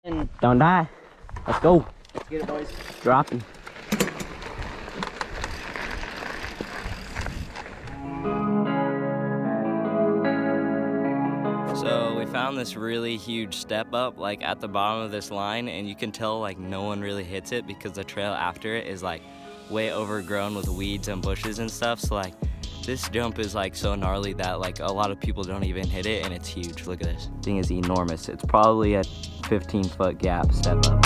Don't die. Let's go. Let's get it, boys. Dropping. So we found this really huge step up like at the bottom of this line, and you can tell like no one really hits it because the trail after it is like way overgrown with weeds and bushes and stuff. So like this jump is like so gnarly that like a lot of people don't even hit it, and it's huge. Look at this thing, is enormous. It's probably a 15-foot gap step up.